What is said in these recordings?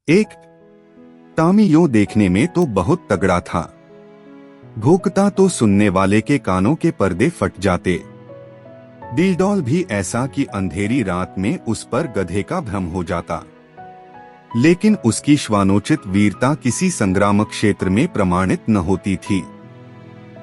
एक टामी यूं देखने में तो बहुत तगड़ा था, भौंकता तो सुनने वाले के कानों के पर्दे फट जाते। डिलडॉल भी ऐसा कि अंधेरी रात में उस पर गधे का भ्रम हो जाता। लेकिन उसकी श्वानोचित वीरता किसी संग्रामक क्षेत्र में प्रमाणित न होती थी।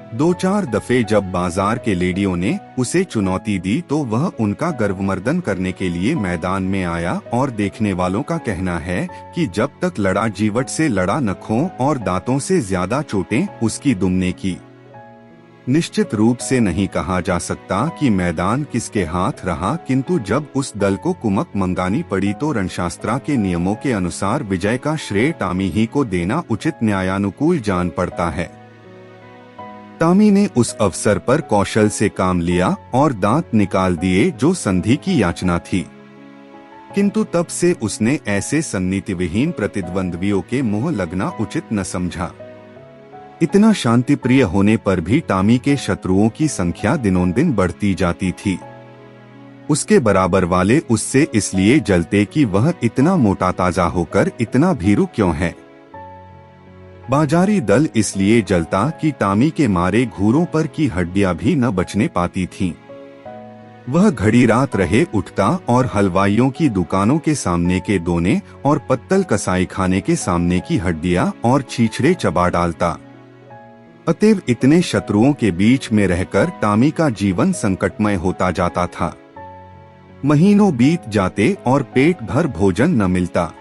दो चार दफे जब बाजार के लेडियों ने उसे चुनौती दी तो वह उनका गर्वमर्दन करने के लिए मैदान में आया, और देखने वालों का कहना है कि जब तक लड़ा जीवट से लड़ा, नखों और दांतों से ज्यादा चोटें उसकी दुमने की। निश्चित रूप से नहीं कहा जा सकता कि मैदान किसके हाथ रहा, किंतु जब उस दल को कुमक मंगानी पड़ी तो रणशास्त्रा के नियमों के अनुसार विजय का श्रेय टामी ही को देना उचित न्यायानुकूल जान पड़ता है। टामी ने उस अवसर पर कौशल से काम लिया और दांत निकाल दिए जो संधि की याचना थी, किंतु तब से उसने ऐसे सन्निधिविहीन प्रतिद्वंद्वियों के मुंह लगना उचित न समझा। इतना शांतिप्रिय होने पर भी टामी के शत्रुओं की संख्या दिनों दिन बढ़ती जाती थी। उसके बराबर वाले उससे इसलिए जलते कि वह इतना मोटा ताजा होकर इतना भीरू क्यों है। बाजारी दल इसलिए जलता कि टामी के मारे घूरों पर की हड्डियां भी न बचने पाती थीं। वह घड़ी रात रहे उठता और हलवाइयों की दुकानों के सामने के दोने और पत्तल कसाई खाने के सामने की हड्डियां और छीछड़े चबा डालता। अतएव इतने शत्रुओं के बीच में रहकर टामी का जीवन संकटमय होता जाता था। महीनों बीत जाते और पेट भर भोजन न मिलता।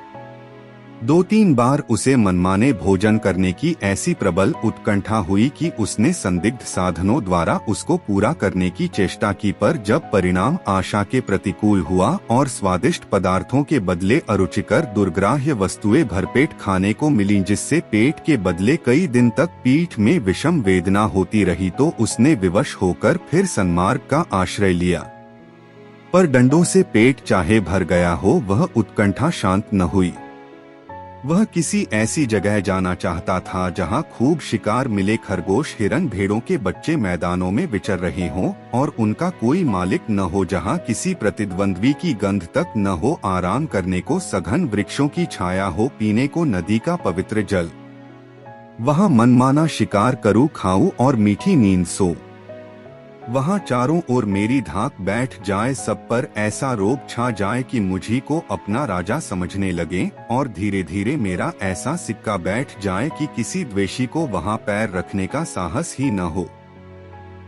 दो तीन बार उसे मनमाने भोजन करने की ऐसी प्रबल उत्कंठा हुई कि उसने संदिग्ध साधनों द्वारा उसको पूरा करने की चेष्टा की, पर जब परिणाम आशा के प्रतिकूल हुआ और स्वादिष्ट पदार्थों के बदले अरुचिकर दुर्ग्राह्य वस्तुएं भरपेट खाने को मिली, जिससे पेट के बदले कई दिन तक पीठ में विषम वेदना होती रही, तो उसने विवश होकर फिर सन्मार्ग का आश्रय लिया। पर डंडों से पेट चाहे भर गया हो, वह उत्कंठा शांत न हुई। वह किसी ऐसी जगह जाना चाहता था जहां खूब शिकार मिले, खरगोश, हिरन, भेड़ों के बच्चे मैदानों में विचर रहे हों और उनका कोई मालिक न हो, जहां किसी प्रतिद्वंद्वी की गंध तक न हो, आराम करने को सघन वृक्षों की छाया हो, पीने को नदी का पवित्र जल। वहां मनमाना शिकार करूं, खाऊं और मीठी नींद सो। वहां चारों ओर मेरी धाक बैठ जाए, सब पर ऐसा रोब छा जाए कि मुझी को अपना राजा समझने लगे, और धीरे धीरे मेरा ऐसा सिक्का बैठ जाए कि किसी द्वेषी को वहां पैर रखने का साहस ही न हो।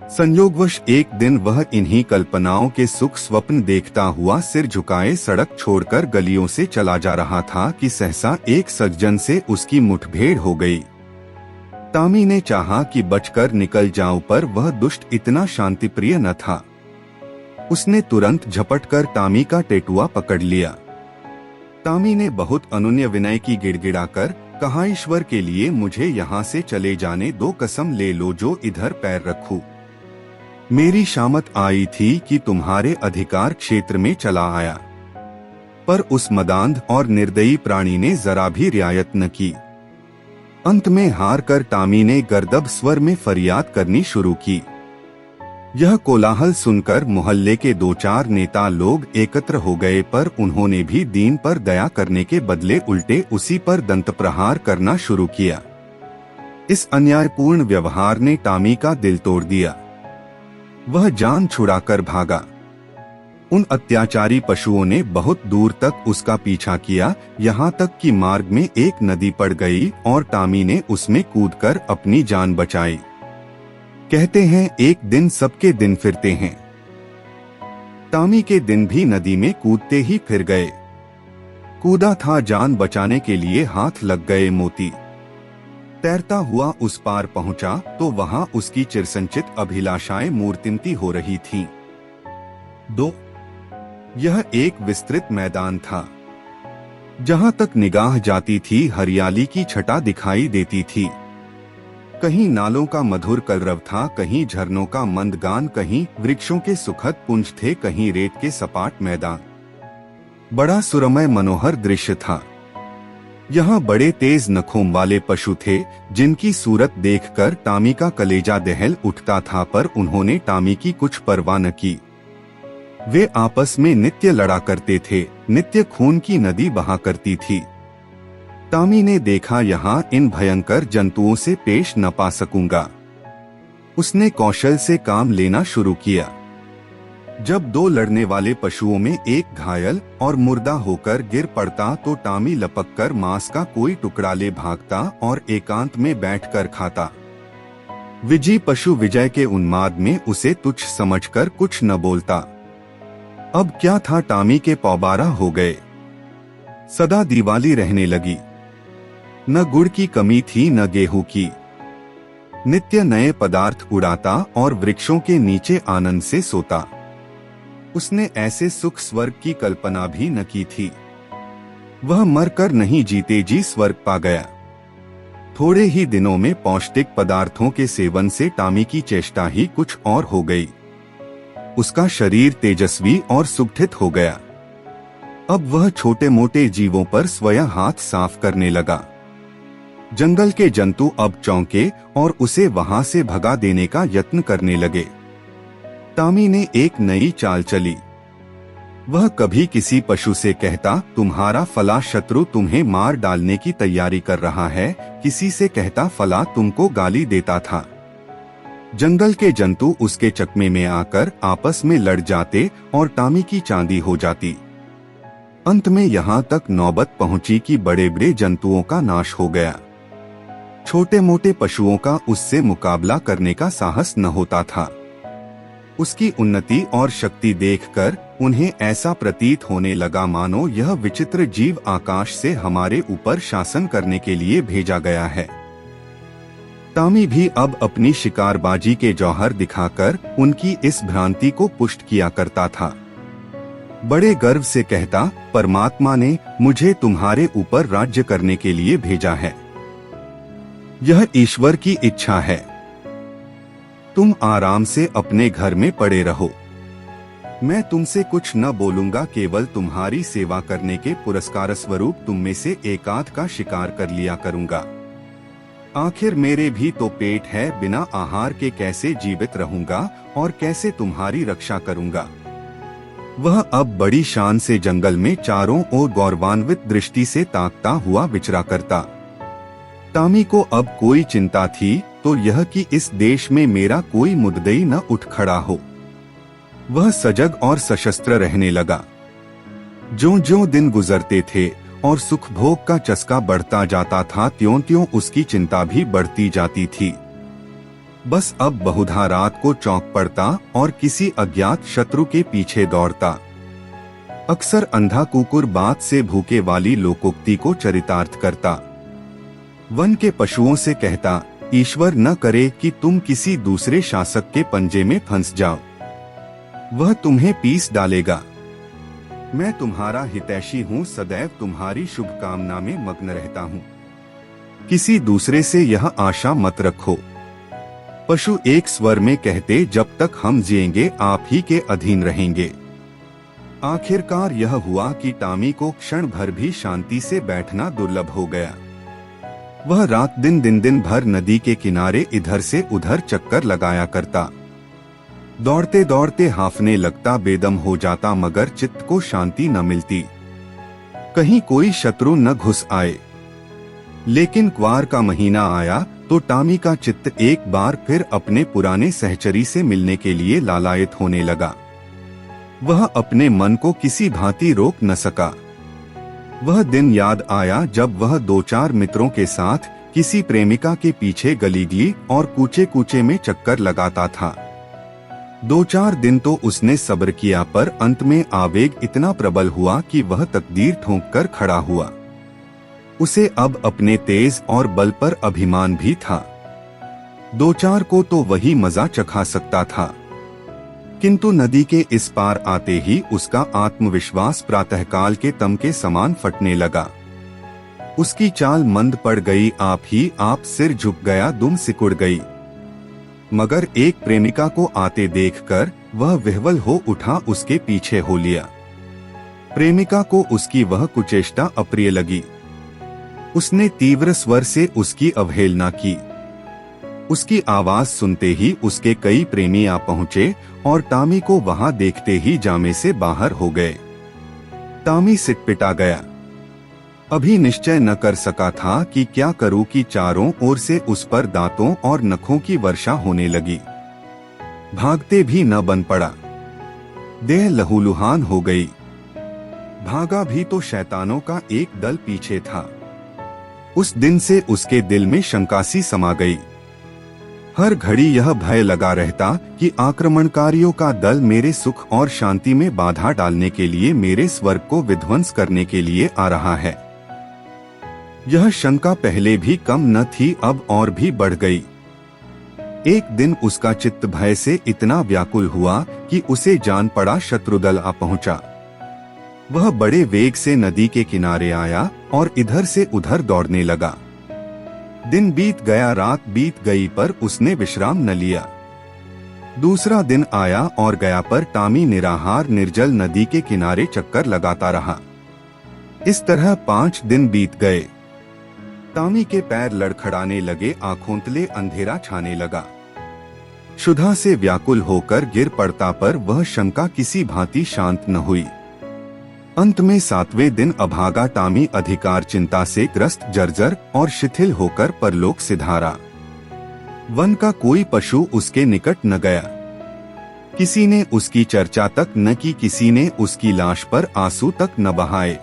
संयोगवश एक दिन वह इन्हीं कल्पनाओं के सुख स्वप्न देखता हुआ सिर झुकाए सड़क छोड़कर गलियों से चला जा रहा था कि सहसा एक सज्जन से उसकी मुठभेड़ हो गई। टामी ने चाहा कि बचकर निकल जाऊं, पर वह दुष्ट इतना शांतिप्रिय न था। उसने तुरंत झपटकर टामी का टेटुआ पकड़ लिया। टामी ने बहुत अनुनय विनय की गिड़गिड़ाकर कहा, ईश्वर के लिए मुझे यहाँ से चले जाने दो, कसम ले लो जो इधर पैर रखूं। मेरी शामत आई थी कि तुम्हारे अधिकार क्षेत्र में चला आया। पर उस मदांध और निर्दयी प्राणी ने जरा भी रियायत न की। अंत में हार कर टामी ने गर्दब स्वर में फरियाद करनी शुरू की। यह कोलाहल सुनकर मोहल्ले के दो चार नेता लोग एकत्र हो गए, पर उन्होंने भी दीन पर दया करने के बदले उल्टे उसी पर दंत प्रहार करना शुरू किया। इस अन्यायपूर्ण व्यवहार ने टामी का दिल तोड़ दिया। वह जान छुड़ाकर भागा। उन अत्याचारी पशुओं ने बहुत दूर तक उसका पीछा किया, यहाँ तक कि मार्ग में एक नदी पड़ गई और टामी ने उसमें कूदकर अपनी जान बचाई। कहते हैं एक दिन सबके दिन फिरते हैं। टामी के दिन भी नदी में कूदते ही फिर गए। कूदा था जान बचाने के लिए, हाथ लग गए मोती। तैरता हुआ उस पार पहुंचा तो वहां उसकी चिरसंचित अभिलाषाएं मूर्तिमती हो रही थीं। 2 यह एक विस्तृत मैदान था। जहां तक निगाह जाती थी हरियाली की छटा दिखाई देती थी। कहीं नालों का मधुर कलरव था, कहीं झरनों का मंद गान, कहीं वृक्षों के सुखद पुंज थे, कहीं रेत के सपाट मैदान। बड़ा सुरमय मनोहर दृश्य था। यहाँ बड़े तेज नखों वाले पशु थे जिनकी सूरत देखकर टामी का कलेजा दहल उठता था, पर उन्होंने टामी की कुछ परवाह न की। वे आपस में नित्य लड़ा करते थे, नित्य खून की नदी बहा करती थी। टामी ने देखा यहाँ इन भयंकर जंतुओं से पेश न पा सकूंगा। उसने कौशल से काम लेना शुरू किया। जब दो लड़ने वाले पशुओं में एक घायल और मुर्दा होकर गिर पड़ता तो टामी लपककर मांस का कोई टुकड़ा ले भागता और एकांत में बैठकर खाता। विजयी पशु विजय के उन्माद में उसे तुच्छ समझकर कुछ न बोलता। अब क्या था, टामी के पौबारा हो गए। सदा दिवाली रहने लगी। न गुड़ की कमी थी न गेहूं की। नित्य नए पदार्थ उड़ाता और वृक्षों के नीचे आनंद से सोता। उसने ऐसे सुख स्वर्ग की कल्पना भी न की थी। वह मरकर नहीं जीते जी स्वर्ग पा गया। थोड़े ही दिनों में पौष्टिक पदार्थों के सेवन से टामी की चेष्टा ही कुछ और हो गई। उसका शरीर तेजस्वी और सुगठित हो गया। अब वह छोटे मोटे जीवों पर स्वयं हाथ साफ करने लगा। जंगल के जंतु अब चौंके और उसे वहां से भगा देने का यत्न करने लगे। टामी ने एक नई चाल चली। वह कभी किसी पशु से कहता, तुम्हारा फला शत्रु तुम्हें मार डालने की तैयारी कर रहा है, किसी से कहता फला तुमको गाली देता था। जंगल के जंतु उसके चकमे में आकर आपस में लड़ जाते और टामी की चांदी हो जाती। अंत में यहाँ तक नौबत पहुंची कि बड़े बड़े जंतुओं का नाश हो गया। छोटे मोटे पशुओं का उससे मुकाबला करने का साहस न होता था। उसकी उन्नति और शक्ति देखकर उन्हें ऐसा प्रतीत होने लगा मानो यह विचित्र जीव आकाश से हमारे ऊपर शासन करने के लिए भेजा गया है। टामी भी अब अपनी शिकारबाजी के जौहर दिखाकर उनकी इस भ्रांति को पुष्ट किया करता था। बड़े गर्व से कहता, परमात्मा ने मुझे तुम्हारे ऊपर राज्य करने के लिए भेजा है। यह ईश्वर की इच्छा है। तुम आराम से अपने घर में पड़े रहो। मैं तुमसे कुछ न बोलूंगा, केवल तुम्हारी सेवा करने के पुरस्कार स्वरूप तुम में से एकाध का शिकार कर लिया करूंगा। आखिर मेरे भी तो पेट है, बिना आहार के कैसे जीवित रहूंगा और कैसे तुम्हारी रक्षा करूंगा। वह अब बड़ी शान से जंगल में चारों ओर गौरवान्वित दृष्टि से ताकता हुआ विचरा करता। टामी को अब कोई चिंता थी तो यह कि इस देश में मेरा कोई मुद्दई न उठ खड़ा हो। वह सजग और सशस्त्र रहने लगा। ज्यों-ज्यों दिन गुजरते थे और सुख भोग का चस्का बढ़ता जाता था, त्यों-त्यों उसकी चिंता भी बढ़ती जाती थी। बस अब बहुधा रात को चौंक पड़ता और किसी अज्ञात शत्रु के पीछे दौड़ता। अक्सर अंधा कुकुर बात से भूखे वाली लोकोक्ति को चरितार्थ करता। वन के पशुओं से कहता, ईश्वर न करे कि तुम किसी दूसरे शासक के पंजे में फंस जाओ। वह तुम्हें पीस डालेगा। मैं तुम्हारा हितैषी हूँ, सदैव तुम्हारी शुभकामना में मग्न रहता हूँ। किसी दूसरे से यह आशा मत रखो। पशु एक स्वर में कहते, जब तक हम जिएंगे आप ही के अधीन रहेंगे। आखिरकार यह हुआ कि टामी को क्षण भर भी शांति से बैठना दुर्लभ हो गया। वह रात दिन भर नदी के किनारे इधर से उधर चक्कर लगाया करता। दौड़ते दौड़ते हांफने लगता, बेदम हो जाता, मगर चित्त को शांति न मिलती। कहीं कोई शत्रु न घुस आए। लेकिन क्वार का महीना आया तो टामी का चित्त एक बार फिर अपने पुराने सहचरी से मिलने के लिए लालायित होने लगा। वह अपने मन को किसी भांति रोक न सका। वह दिन याद आया जब वह दो चार मित्रों के साथ किसी प्रेमिका के पीछे गली और कूचे कूचे में चक्कर लगाता था। दो चार दिन तो उसने सब्र किया, पर अंत में आवेग इतना प्रबल हुआ कि वह तकदीर ठोंक कर खड़ा हुआ। उसे अब अपने तेज और बल पर अभिमान भी था। दो चार को तो वही मजा चखा सकता था, किंतु नदी के इस पार आते ही उसका आत्मविश्वास प्रातःकाल के तम के समान फटने लगा। उसकी चाल मंद पड़ गई, आप ही आप सिर झुक गया, दुम सिकुड़ गई। मगर एक प्रेमिका को आते देखकर वह विह्वल हो उठा, उसके पीछे हो लिया। प्रेमिका को उसकी वह कुचेष्टा अप्रिय लगी। उसने तीव्र स्वर से उसकी अवहेलना की। उसकी आवाज सुनते ही उसके कई प्रेमी आ पहुँचे और टामी को वहां देखते ही जामे से बाहर हो गए। टामी सिटपिटा गया। अभी निश्चय न कर सका था कि क्या करूं कि चारों ओर से उस पर दांतों और नखों की वर्षा होने लगी। भागते भी न बन पड़ा। देह लहूलुहान हो गई। भागा भी तो शैतानों का एक दल पीछे था। उस दिन से उसके दिल में शंका सी समा गई। हर घड़ी यह भय लगा रहता कि आक्रमणकारियों का दल मेरे सुख और शांति में बाधा डालने के लिए, मेरे स्वर्ग को विध्वंस करने के लिए आ रहा है। यह शंका पहले भी कम न थी, अब और भी बढ़ गई। एक दिन उसका चित्त भय से इतना व्याकुल हुआ कि उसे जान पड़ा शत्रुदल आ पहुंचा। वह बड़े वेग से नदी के किनारे आया और इधर से उधर दौड़ने लगा। दिन बीत गया, रात बीत गई, पर उसने विश्राम न लिया। दूसरा दिन आया और गया, पर टॉमी निराहार निर्जल नदी के किनारे चक्कर लगाता रहा। इस तरह 5 दिन बीत गए। टॉमी के पैर लड़खड़ाने लगे, आंखों तले अंधेरा छाने लगा। क्षुधा से व्याकुल होकर गिर पड़ता, पर वह शंका किसी भांति शांत न हुई। अंत में 7वें दिन अभागा टॉमी अधिकार चिंता से ग्रस्त, जर्जर और शिथिल होकर परलोक सिधारा। वन का कोई पशु उसके निकट न गया। किसी ने उसकी चर्चा तक न की, किसी ने उसकी लाश पर आंसू तक न बहाए।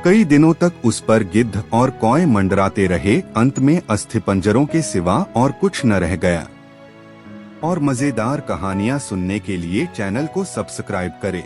कई दिनों तक उस पर गिद्ध और कौए मंडराते रहे। अंत में अस्थिपंजरों के सिवा और कुछ न रह गया। और मजेदार कहानियां सुनने के लिए चैनल को सब्सक्राइब करें।